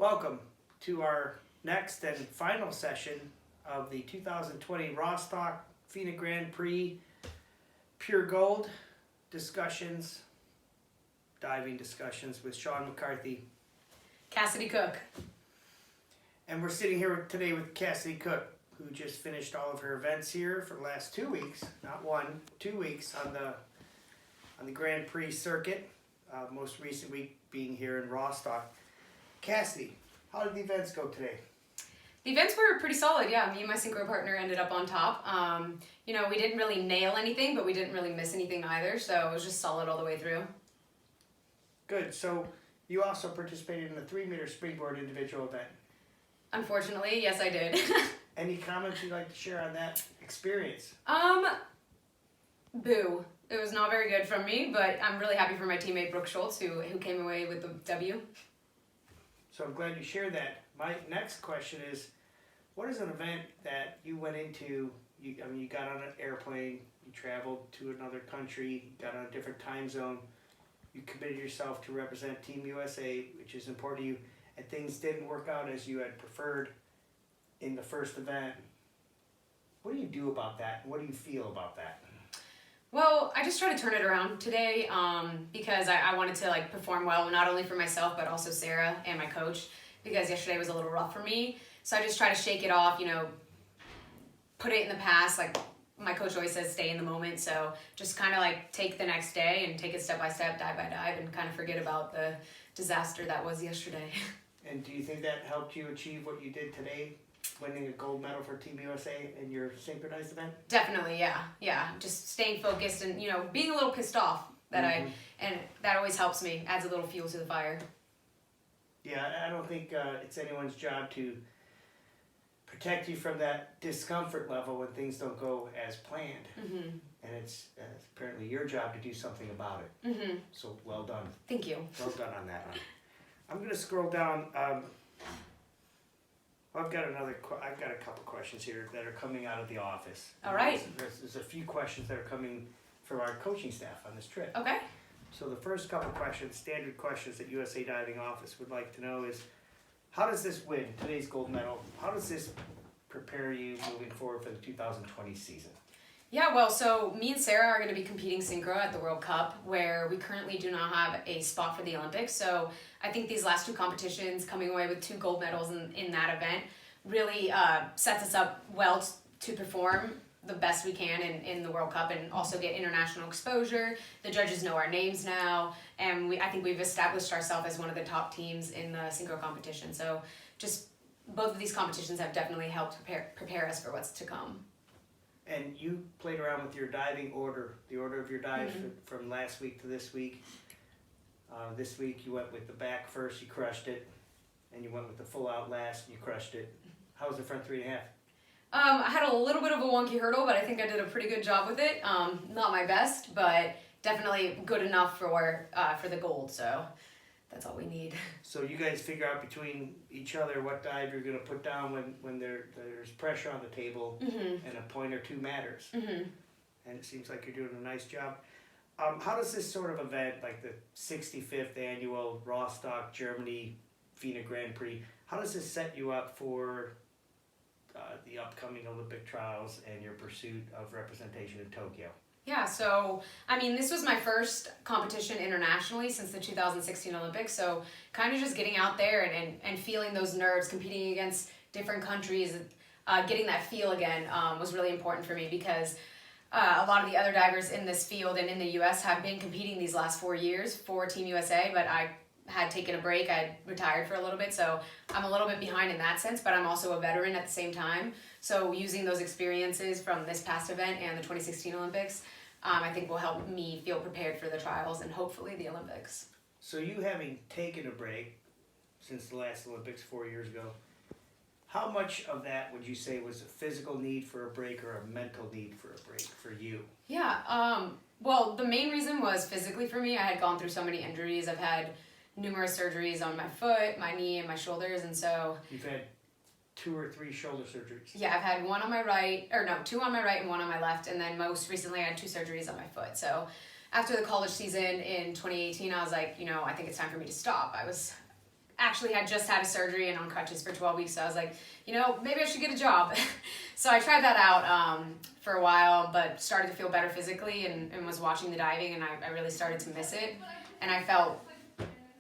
Welcome to our next and final session of the 2020 Rostock Grand Prix Pure Gold discussions, diving discussions with Sean McCarthy. Kassidy Cook. And we're sitting here today with Kassidy Cook, who just finished all of her events here for the last 2 weeks, not 1, 2 weeks on the Grand Prix circuit, most recent week being here in Rostock. Kassidy, how did the events go today? The events were pretty solid, yeah. Me and my synchro partner ended up on top. We didn't really nail anything, but we didn't really miss anything either, so it was just solid all the way through. Good. So you also participated in the 3-meter springboard individual event. Unfortunately, yes, I did. Any comments you'd like to share on that experience? Boo. It was not very good from me, but I'm really happy for my teammate Brooke Schultz, who came away with the W. So I'm glad you shared that. My next question is, what is an event that you went into, you got on an airplane, you traveled to another country, you got on a different time zone, you committed yourself to represent Team USA, which is important to you, and things didn't work out as you had preferred in the first event. What do you do about that? What do you feel about that? Well, I just tried to turn it around today because I wanted to perform well, not only for myself, but also Sarah and my coach, because yesterday was a little rough for me. So I just try to shake it off, put it in the past. Like my coach always says, stay in the moment. So just kind of take the next day and take it step by step, dive by dive, and kind of forget about the disaster that was yesterday. And do you think that helped you achieve what you did today, winning a gold medal for Team USA in your synchronized event? Definitely, yeah. Just staying focused and, being a little pissed off that and that always helps me, adds a little fuel to the fire. Yeah, I don't think it's anyone's job to protect you from that discomfort level when things don't go as planned. Mm-hmm. And it's apparently your job to do something about it. Mm-hmm. So well done. Thank you. Well done on that one. I'm going to scroll down. I've got a couple questions here that are coming out of the office. All right. There's a few questions that are coming from our coaching staff on this trip. Okay. So the first couple questions, standard questions that USA Diving Office would like to know is, how does this win, today's gold medal, how does this prepare you moving forward for the 2020 season? Yeah, well, so me and Sarah are going to be competing synchro at the World Cup, where we currently do not have a spot for the Olympics. So I think these last 2 competitions, coming away with 2 gold medals in that event, really sets us up well to perform the best we can in the World Cup and also get international exposure. The judges know our names now, and I think we've established ourselves as one of the top teams in the synchro competition. So just both of these competitions have definitely helped prepare us for what's to come. And you played around with your diving order, the order of your dives from last week to this week. This week you went with the back first, you crushed it, and you went with the full out last, and you crushed it. How was the front 3.5? I had a little bit of a wonky hurdle, but I think I did a pretty good job with it. Not my best, but definitely good enough for the gold, so that's all we need. So you guys figure out between each other what dive you're going to put down when there's pressure on the table, and a point or 2 matters. And it seems like you're doing a nice job. How does this sort of event, like the 65th annual Rostock, Germany, Grand Prix, how does this set you up for the upcoming Olympic trials and your pursuit of representation in Tokyo? Yeah, so, this was my first competition internationally since the 2016 Olympics, so kind of just getting out there and feeling those nerves, competing against different countries, getting that feel again was really important for me because a lot of the other divers in this field and in the U.S. have been competing these last 4 years for Team USA, but I had taken a break. I had retired for a little bit, so I'm a little bit behind in that sense, but I'm also a veteran at the same time. So using those experiences from this past event and the 2016 Olympics, I think will help me feel prepared for the trials and hopefully the Olympics. So you having taken a break since the last Olympics 4 years ago, how much of that would you say was a physical need for a break or a mental need for a break for you? Yeah, well, the main reason was physically for me. I had gone through so many injuries. I've had numerous surgeries on my foot, my knee, and my shoulders, and so... You've had 2 or 3 shoulder surgeries? Yeah, I've had 2 on my right and 1 on my left, and then most recently I had 2 surgeries on my foot. So after the college season in 2018, I was like, I think it's time for me to stop. I was actually had just had a surgery and on crutches for 12 weeks. So I was like, maybe I should get a job. So I tried that out for a while, but started to feel better physically and was watching the diving, and I really started to miss it. And I felt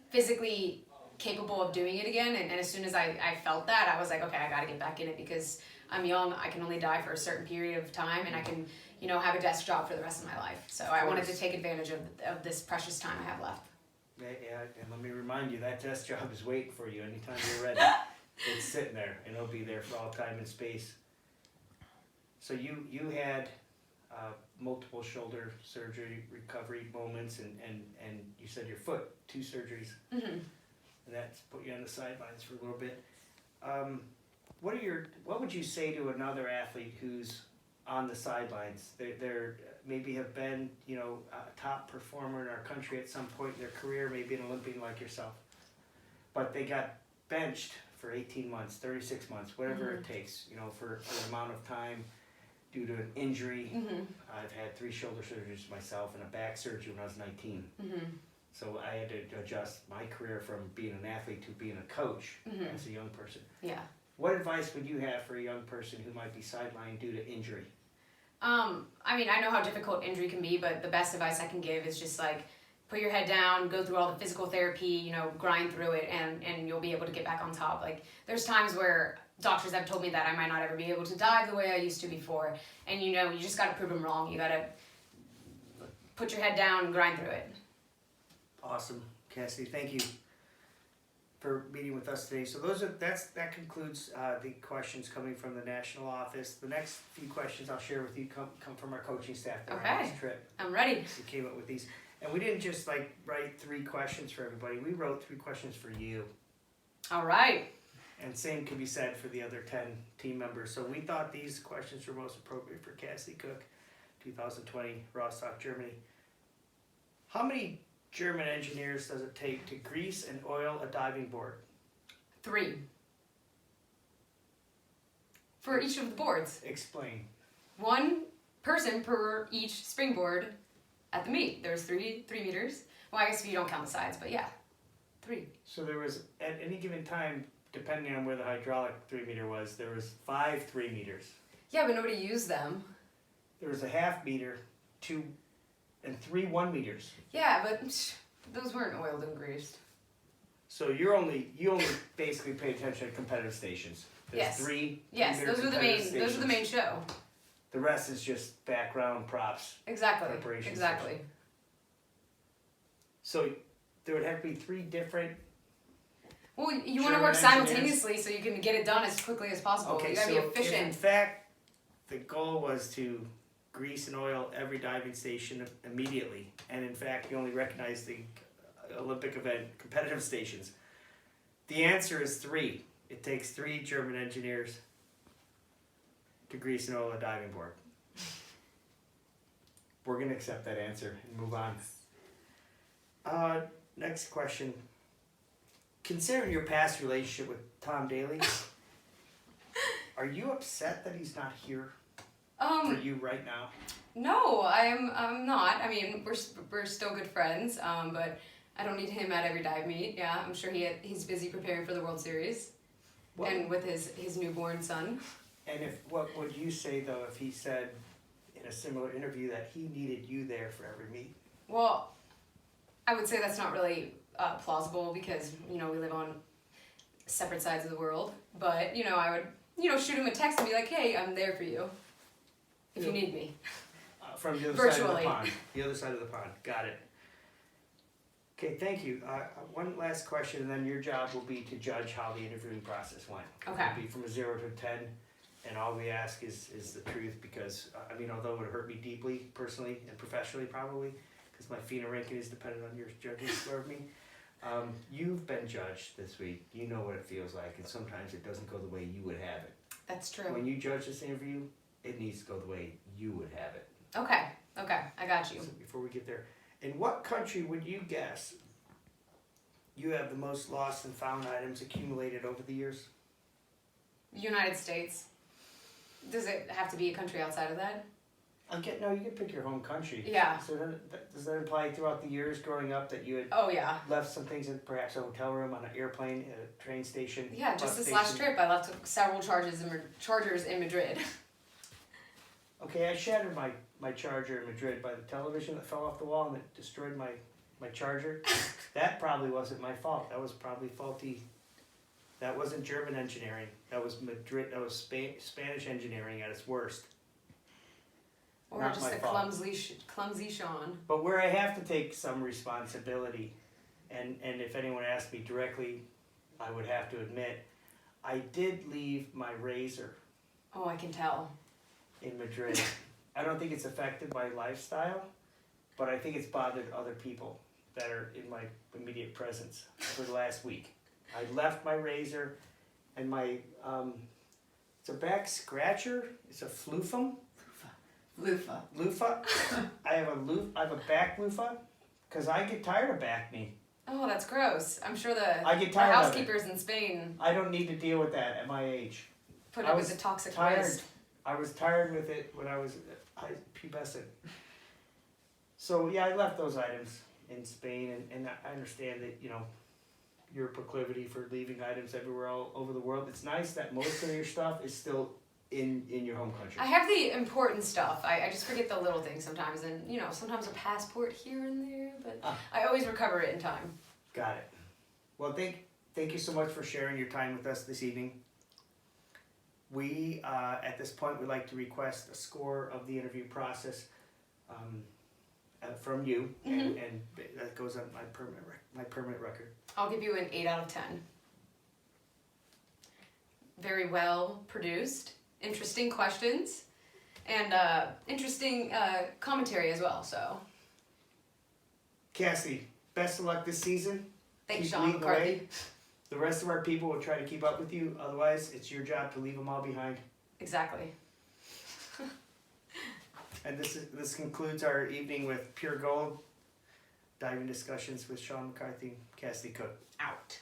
physically capable of doing it again. And as soon as I felt that, I was like, okay, I got to get back in it because I'm young. I can only dive for a certain period of time, and I can, have a desk job for the rest of my life. So I wanted to take advantage of this precious time I have left. Yeah, and let me remind you, that desk job is waiting for you anytime you're ready. It's sitting there, and it'll be there for all time and space. So you had multiple shoulder surgery recovery moments, and you said your foot, 2 surgeries, Mm-hmm. and that's put you on the sidelines for a little bit. What would you say to another athlete who's on the sidelines? They're maybe have been a top performer in our country at some point in their career, maybe an Olympian like yourself, but they got benched for 18 months, 36 months, whatever Mm-hmm. it takes, for an amount of time due to an injury. Mm-hmm. I've had 3 shoulder surgeries myself and a back surgery when I was 19. Mm-hmm. So I had to adjust my career from being an athlete to being a coach Mm-hmm. as a young person. Yeah. What advice would you have for a young person who might be sidelined due to injury? I know how difficult injury can be, but the best advice I can give is just like put your head down, go through all the physical therapy, grind through it, and you'll be able to get back on top. Like there's times where doctors have told me that I might not ever be able to dive the way I used to before, and you just got to prove them wrong. You got to put your head down and grind through it. Awesome, Kassidy. Thank you for meeting with us today. So that concludes the questions coming from the national office. The next few questions I'll share with you come from our coaching staff that are on this trip. I'm ready. We came up with these, and we didn't just write 3 questions for everybody. We wrote 3 questions for you. All right. And same could be said for the other 10 team members. So we thought these questions were most appropriate for Kassidy Cook, 2020, Rostock, Germany. How many German engineers does it take to grease and oil a diving board? 3. For each of the boards. Explain. 1 person per each springboard at the meet. There's 3 meters. Well, I guess if you don't count the sides, but yeah, 3. So there was, at any given time, depending on where the hydraulic 3 meter was, there was 5 3 meters. Yeah, but nobody used them. There was a half meter, 2, and 3 1 meters. Yeah, but those weren't oiled and greased. So you only basically pay attention to competitive stations. There's Yes. 3 Yes, meter those are the competitive main. Those are the main stations. show. The rest is just background props. Exactly. Preparation Exactly. So there would have to be 3 different. Well, you want to German work engineers. simultaneously so you can get it done as quickly as possible. Okay, You gotta so be if in efficient. fact the goal was to grease and oil every diving station immediately, and in fact you only recognize the Olympic event competitive stations, the answer is 3. It takes 3 German engineers to grease and oil a diving board. We're going to accept that answer and move on. Next question. Considering your past relationship with Tom Daley, are you upset that he's not here for you right now? No, I'm not. I mean, we're still good friends, but I don't need him at every dive meet. Yeah, I'm sure he's busy preparing for the World Series, and with his newborn son. And what would you say though if he said in a similar interview that he needed you there for every meet? Well, I would say that's not really plausible because we live on separate sides of the world. But I would shoot him a text and be like, "Hey, I'm there for you if you need me." From the other side of Virtually. the pond. The other side of the pond. Got it. Okay, thank you. One last question, and then your job will be to judge how the interviewing process went. Okay. It'll be from a 0 to 10, and all we ask is the truth because, although it would hurt me deeply, personally and professionally probably, because my FINA ranking is dependent on your judging score of me, you've been judged this week. You know what it feels like, and sometimes it doesn't go the way you would have it. That's true. When you judge this interview, it needs to go the way you would have it. Okay, I got you. So before we get there, in what country would you guess you have the most lost and found items accumulated over the years? United States. Does it have to be a country outside of that? No, you can pick your home country. Yeah. So does that imply throughout the years growing up that you had Oh yeah. left some things in perhaps a hotel room, on an airplane, a train station? Yeah, just bus this station? last trip, I left several chargers in Madrid. Okay, I shattered my charger in Madrid by the television that fell off the wall and it destroyed my charger. That probably wasn't my fault. That was probably faulty. That wasn't German engineering. That was Madrid. That was Spanish engineering at its worst. Or Not just my the fault. clumsy Sean. But where I have to take some responsibility, and if anyone asked me directly, I would have to admit, I did leave my razor Oh, I can tell. in Madrid. I don't think it's affected my lifestyle, but I think it's bothered other people that are in my immediate presence for the last week. I left my razor and my, it's a back scratcher, it's a flufum. Loofah. I have a back loofah, because I get tired of back knee. Oh, that's gross. I'm sure the I get tired of it. housekeepers in Spain I don't need to deal with that at my age. put I up was with the toxic tired. waste. I was tired with it when I was pubescent. So yeah, I left those items in Spain, and I understand that, your proclivity for leaving items everywhere all over the world. It's nice that most of your stuff is still in your home country. I have the important stuff. I just forget the little things sometimes, and sometimes a passport here and there, but I always recover it in time. Got it. Well, thank you so much for sharing your time with us this evening. We, at this point, would like to request a score of the interview process from you, and that goes on my permanent record. I'll give you an 8 out of 10. Very well produced, interesting questions, and interesting commentary as well. So, Cassie, best of luck this season. thanks, Keep Sean leading the McCarthy. way. The rest of our people will try to keep up with you. Otherwise, it's your job to leave them all behind. Exactly. And this concludes our evening with Pure Gold, diving discussions with Sean McCarthy, Kassidy Cook. Out.